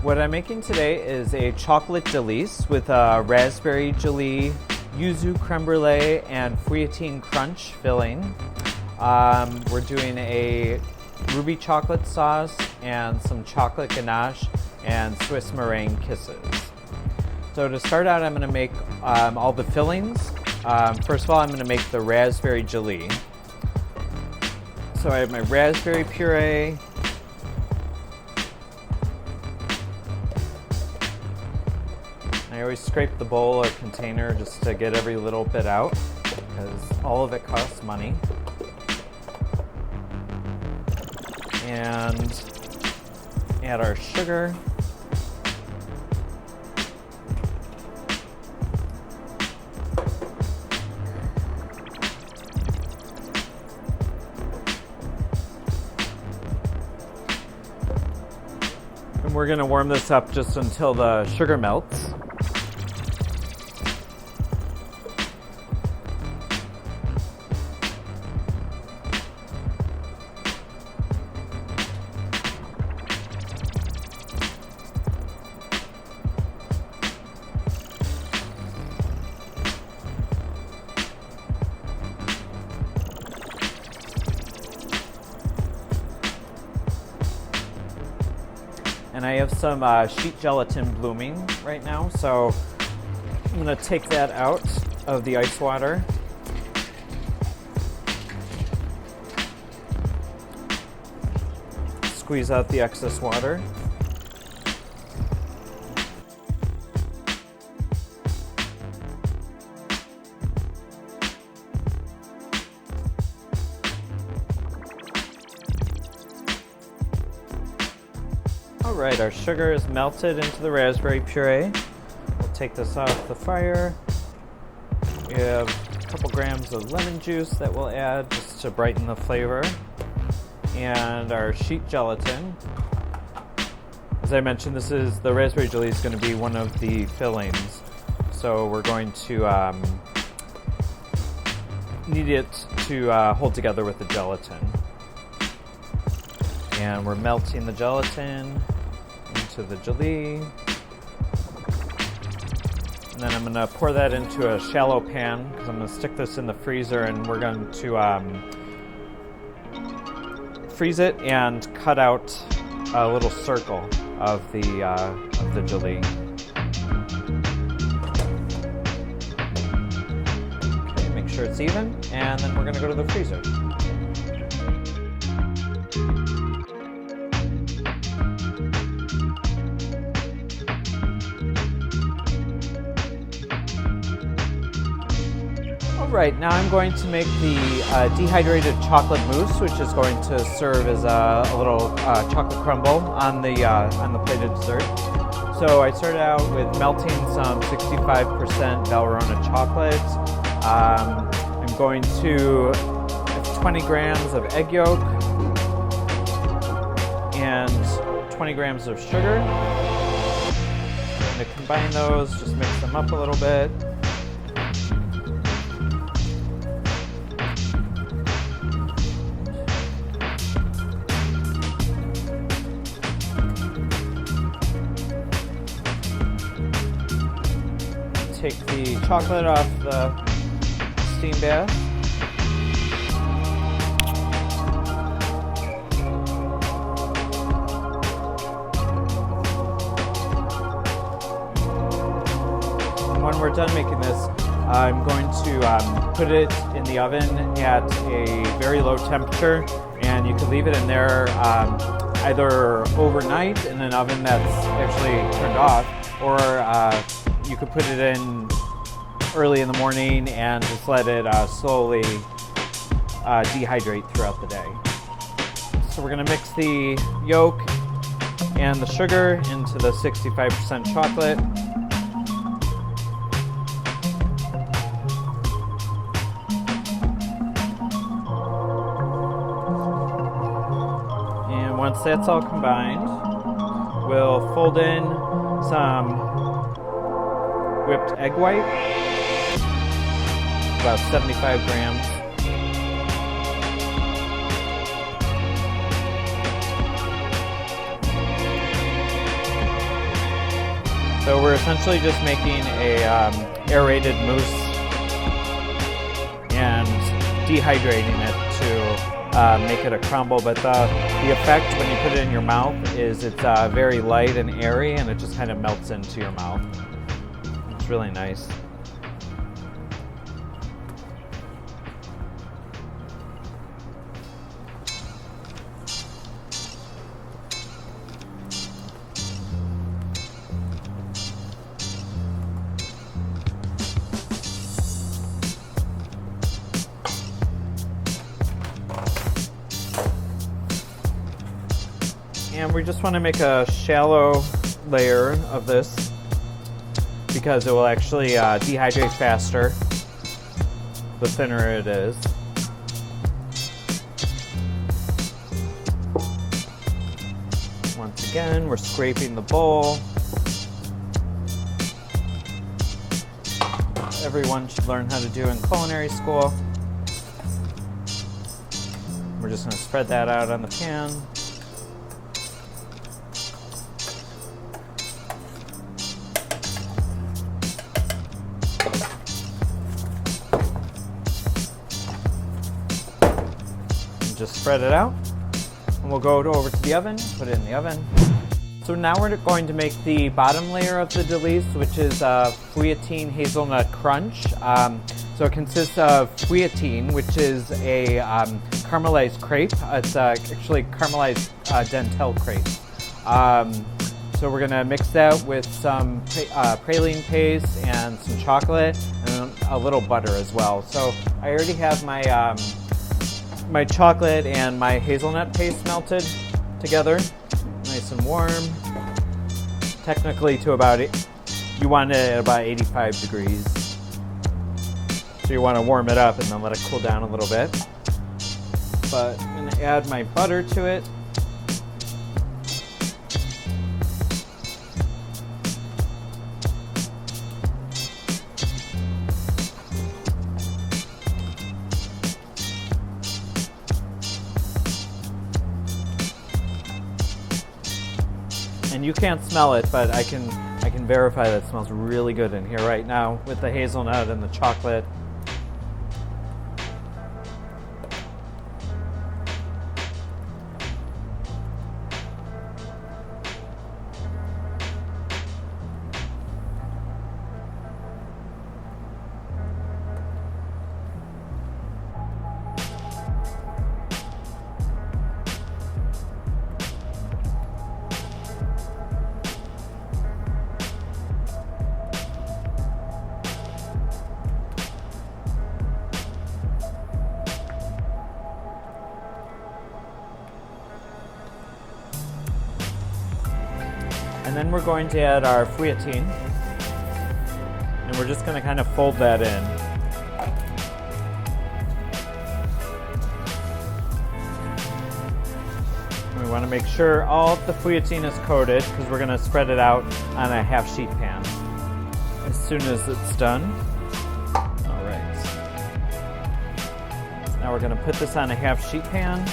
What I'm making today is a chocolate delice with a raspberry gelee, yuzu creme brulee, and fouilletine crunch filling. We're doing a ruby chocolate sauce and some chocolate ganache and Swiss meringue kisses. So to start out, I'm going to make all the fillings. First of all, I'm going to make the raspberry gelee. So I have my raspberry puree, I always scrape the bowl or container just to get every little bit out, because all of it costs money. And add our sugar. And we're going to warm this up just until the sugar melts. And I have some sheet gelatin blooming right now, so I'm going to take that out of the ice water. Squeeze out the excess water. Alright, our sugar is melted into the raspberry puree. We'll take this off the fire. We have a couple grams of lemon juice that we'll add just to brighten the flavor. And our sheet gelatin. As I mentioned, the raspberry gelee is going to be one of the fillings. So we're going to need it to hold together with the gelatin. And we're melting the gelatin into the gelee. And then I'm going to pour that into a shallow pan because I'm going to stick this in the freezer, and we're going to freeze it and cut out a little circle of the gelee. Okay, make sure it's even, and then we're going to go to the freezer. Alright, now I'm going to make the dehydrated chocolate mousse, which is going to serve as a little chocolate crumble on the plated dessert. So I started out with melting some 65% Valrhona chocolate. I'm going to 20 grams of egg yolk and 20 grams of sugar. I'm going to combine those, just mix them up a little bit. Take the chocolate off the steam bath. And when we're done making this, I'm going to put it in the oven at a very low temperature, and you can leave it in there either overnight in an oven that's actually turned off, or you could put it in early in the morning and just let it slowly dehydrate throughout the day. So we're going to mix the yolk and the sugar into the 65% chocolate. And once that's all combined, we'll fold in some whipped egg white, about 75 grams. So we're essentially just making a aerated mousse and dehydrating it to make it a crumble. But the effect when you put it in your mouth is it's very light and airy, and it just kind of melts into your mouth. It's really nice. And we just want to make a shallow layer of this because it will actually dehydrate faster the thinner it is. Once again, we're scraping the bowl. Everyone should learn how to do in culinary school. We're just going to spread that out on the pan. Just spread it out, and we'll go over to the oven, put it in the oven. So now we're going to make the bottom layer of the Delice, which is fouilletine hazelnut crunch. So it consists of fouilletine, which is a caramelized crepe. It's actually caramelized dentelle crepe. So we're gonna mix that with some praline paste and some chocolate and a little butter as well. So I already have my my chocolate and my hazelnut paste melted together, nice and warm. Technically to about, you want it at about 85 degrees. So you want to warm it up and then let it cool down a little bit. But I'm going to add my butter to it. And you can't smell it, but I can verify that it smells really good in here right now with the hazelnut and the chocolate. And then we're going to add our fouilletine, and we're just going to kind of fold that in. We want to make sure all of the fouilletine is coated because we're going to spread it out on a half sheet pan as soon as it's done. All right. Now we're going to put this on a half sheet pan.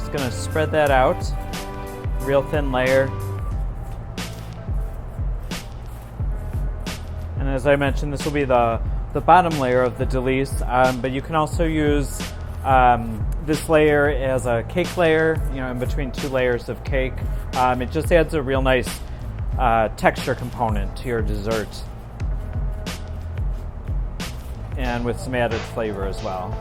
Going to spread that out, real thin layer. And as I mentioned, this will be the bottom layer of the Delice, but you can also use this layer as a cake layer, you know, in between two layers of cake. It just adds a real nice texture component to your dessert, and with some added flavor as well.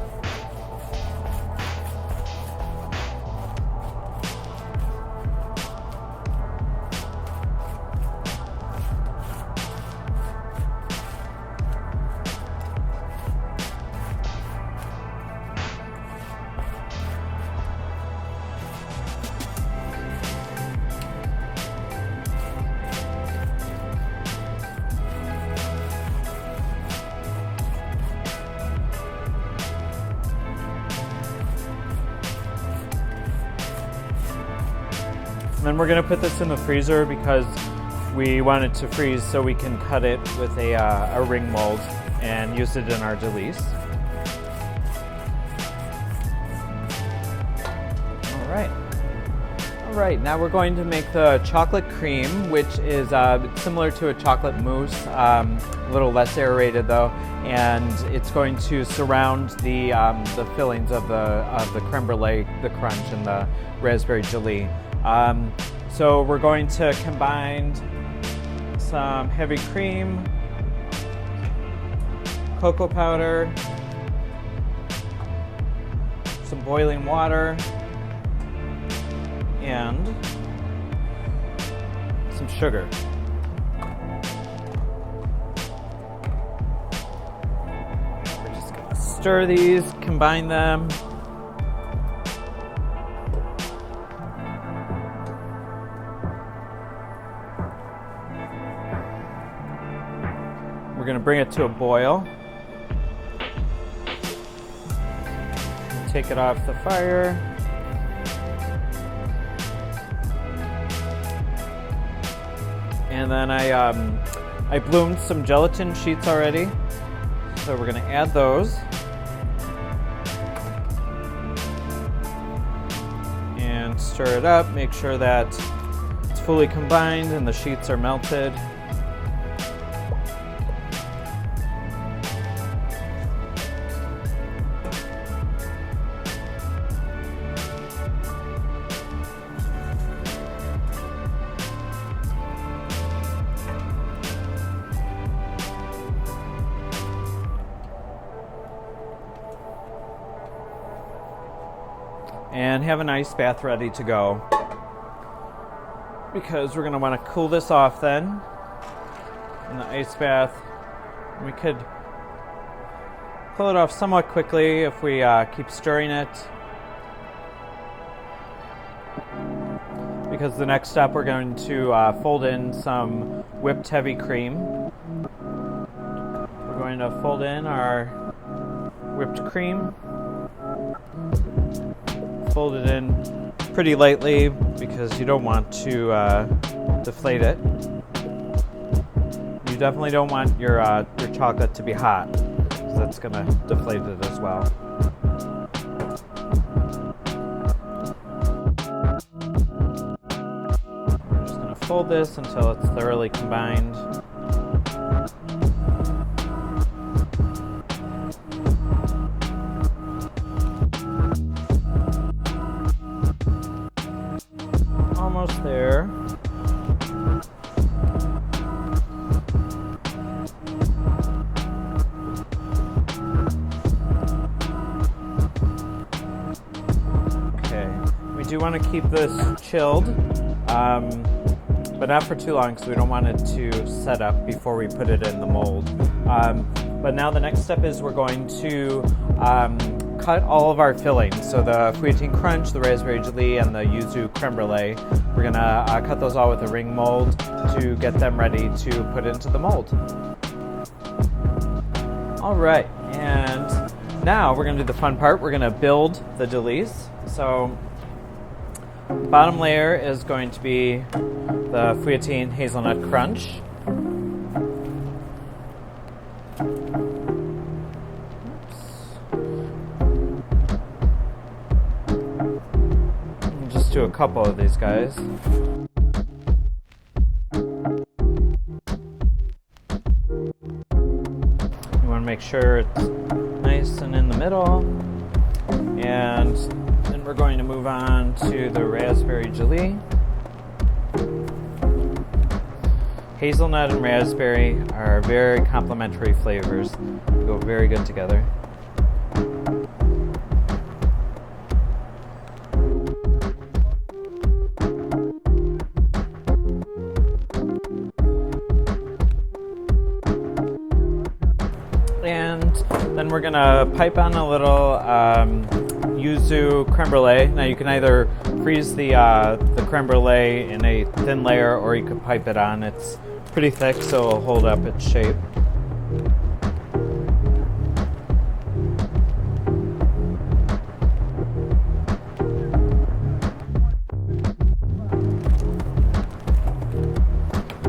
Then we're going to put this in the freezer because we want it to freeze so we can cut it with a ring mold and use it in our Delice. All right, now we're going to make the chocolate cream, which is similar to a chocolate mousse, a little less aerated though, and it's going to surround the fillings of the creme brulee, the crunch, and the raspberry gelee. So we're going to combine some heavy cream, cocoa powder, some boiling water, and some sugar. We're just going to stir these, combine them. We're going to bring it to a boil. Take it off the fire. And then I bloomed some gelatin sheets already, so we're going to add those. And stir it up, make sure that it's fully combined and the sheets are melted. And have an ice bath ready to go, because we're going to want to cool this off then in the ice bath. We could pull it off somewhat quickly if we keep stirring it, because the next step we're going to fold in some whipped heavy cream. We're going to fold in our whipped cream. Fold it in pretty lightly because you don't want to deflate it. You definitely don't want your chocolate to be hot, because that's going to deflate it as well. We're just going to fold this until it's thoroughly combined. Almost there. Okay, we do want to keep this chilled, but not for too long, so we don't want it to set up before we put it in the mold. But now the next step is we're going to cut all of our fillings. So the fouetting crunch, the raspberry gelee, and the yuzu creme brulee. We're gonna cut those all with a ring mold to get them ready to put into the mold. All right, and now we're gonna do the fun part. We're gonna build the Delice. So the bottom layer is going to be the fouetting hazelnut crunch. Do a couple of these guys. You want to make sure it's nice and in the middle. And then we're going to move on to the raspberry gelee. Hazelnut and raspberry are very complementary flavors. They go very good together. And then we're gonna pipe on a little yuzu creme brulee. Now you can either freeze the creme brulee in a thin layer, or you could pipe it on. It's pretty thick, so it'll hold up its shape.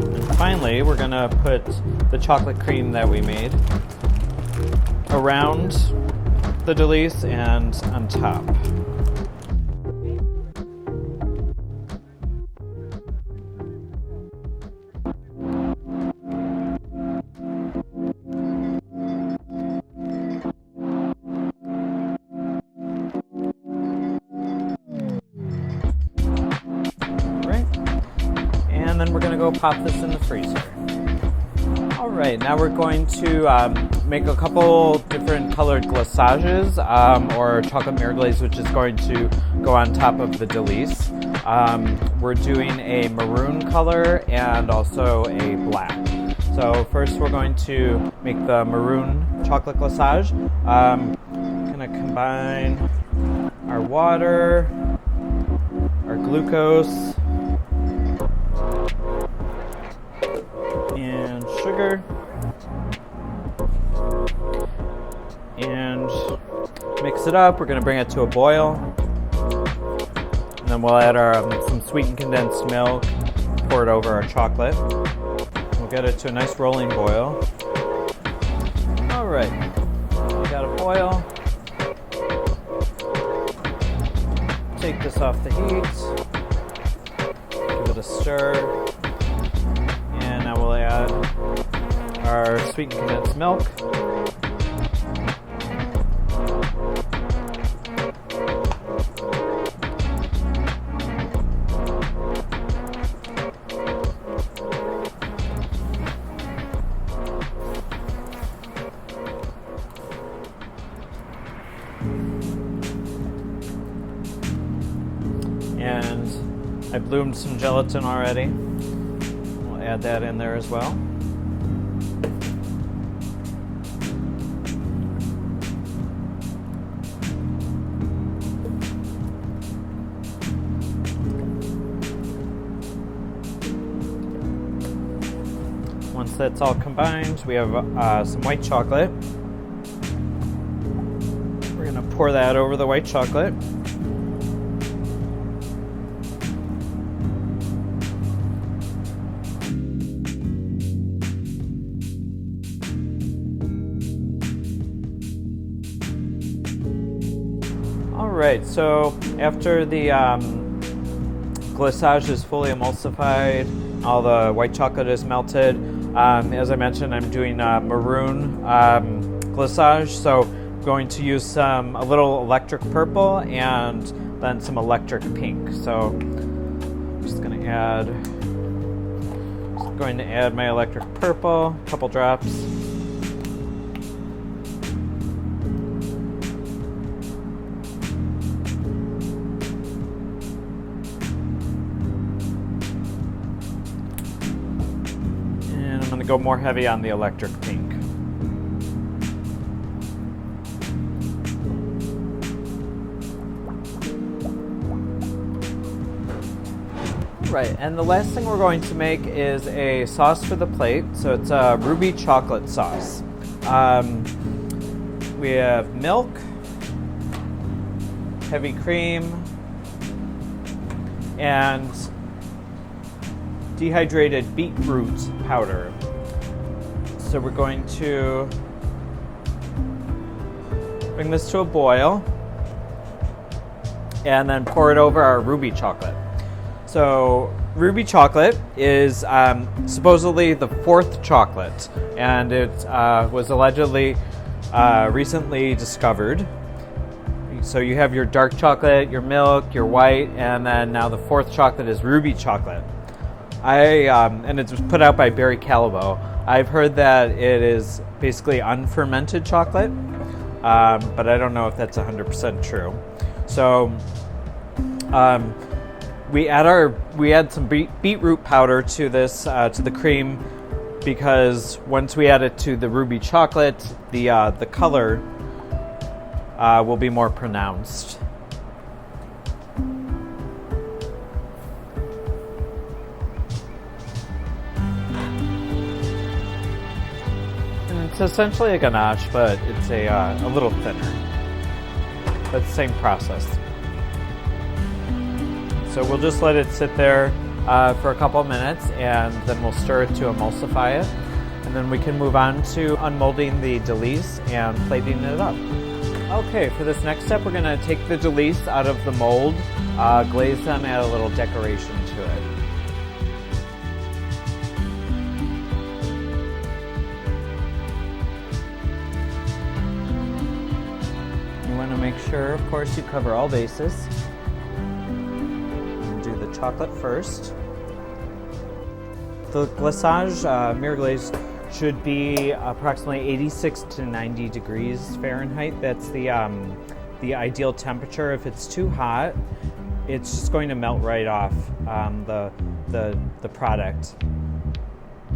And finally, we're gonna put the chocolate cream that we made around the Delice and on top. And then we're going to go pop this in the freezer. All right, now we're going to make a couple different colored glazages, or chocolate mirror glaze, which is going to go on top of the Delice. We're doing a maroon color and also a black. So first we're going to make the maroon chocolate glazage. Going to combine our water, our glucose, and sugar, and mix it up. We're going to bring it to a boil, and then we'll add some sweetened condensed milk, pour it over our chocolate. We'll get it to a nice rolling boil. All right, we got a boil. Take this off the heat, give it a stir. Now we'll add our sweetened condensed milk. And I bloomed some gelatin already. Add that in there as well. Once that's all combined, we have some white chocolate. We're going to pour that over the white chocolate. Alright, so after the glazage is fully emulsified, all the white chocolate is melted, as I mentioned, I'm doing maroon glazage, so I'm going to use a little electric purple and then some electric pink. So I'm just going to add my electric purple, a couple drops. I'm going to go more heavy on the electric pink. Right, and the last thing we're going to make is a sauce for the plate. So it's a ruby chocolate sauce. We have milk, heavy cream, and dehydrated beetroot powder. So we're going to bring this to a boil and then pour it over our ruby chocolate. So ruby chocolate is supposedly the fourth chocolate, and it was allegedly recently discovered. So you have your dark chocolate, your milk, your white, and then now the fourth chocolate is ruby chocolate. And it was put out by Barry Callebaut. I've heard that it is basically unfermented chocolate, but I don't know if that's 100% true. So we add some beetroot powder to this to the cream, because once we add it to the ruby chocolate, the color will be more pronounced. It's essentially a ganache, but it's a little thinner. But same process. So we'll just let it sit there for a couple of minutes, and then we'll stir it to emulsify it. And then we can move on to unmolding the Delice and plating it up. Okay, for this next step, we're going to take the Delice out of the mold, glaze them, add a little decoration to it. You want to make sure, of course, you cover all bases. Do the chocolate first. The glaçage, mirror glaze, should be approximately 86 to 90 degrees Fahrenheit. That's the ideal temperature. If it's too hot, it's just going to melt right off the product.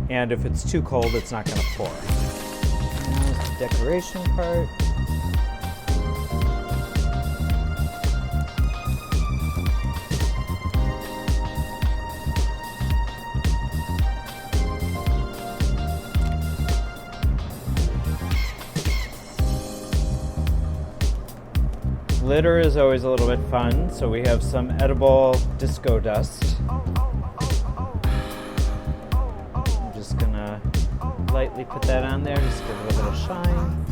And if it's too cold, it's not going to pour. Here's the decoration part. Glitter is always a little bit fun, so we have some edible disco dust. I'm just gonna lightly put that on there, just give it a little shine.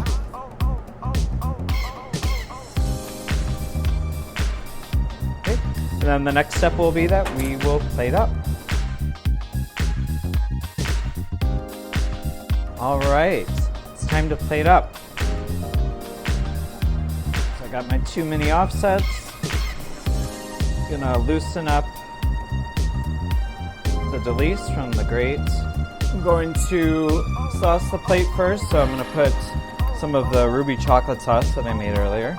Okay, and then the next step will be that we will plate up. All right, it's time to plate up. I got my 2 mini offsets. Gonna loosen up the Delice from the grate. I'm going to sauce the plate first, so I'm gonna put some of the ruby chocolate sauce that I made earlier.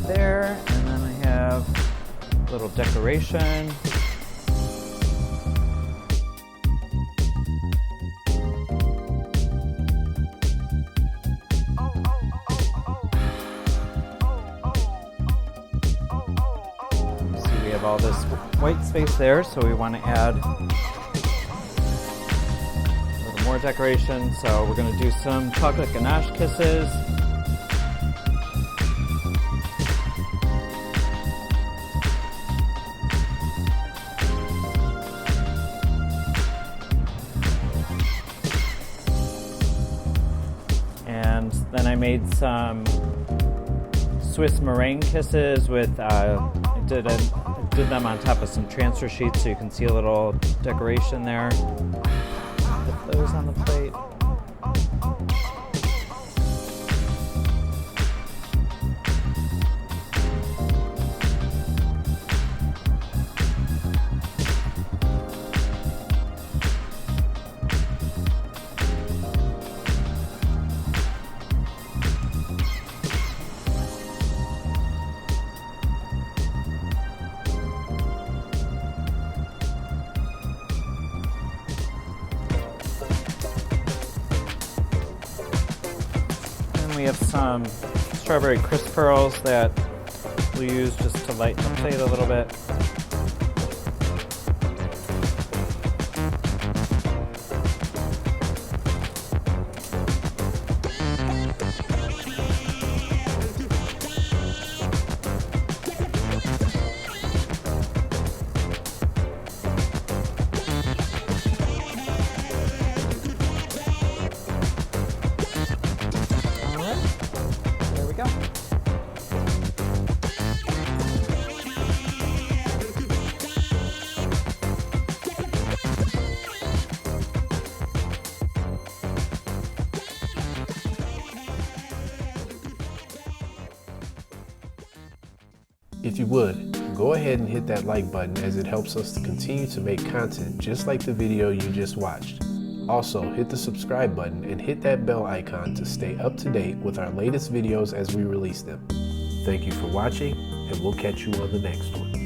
There, and then I have a little decoration. See, we have all this white space there, so we want to add a little more decoration. So we're going to do some chocolate ganache kisses. And then I made some Swiss meringue kisses with, I did them on top of some transfer sheets so you can see a little decoration there. Put those on the plate. We have some strawberry crisp pearls that we'll use just to lighten the plate a little bit. There we go. If you would, go ahead and hit that like button as it helps us to continue to make content just like the video you just watched. Also, hit the subscribe button and hit that bell icon to stay up to date with our latest videos as we release them. Thank you for watching, and we'll catch you on the next one.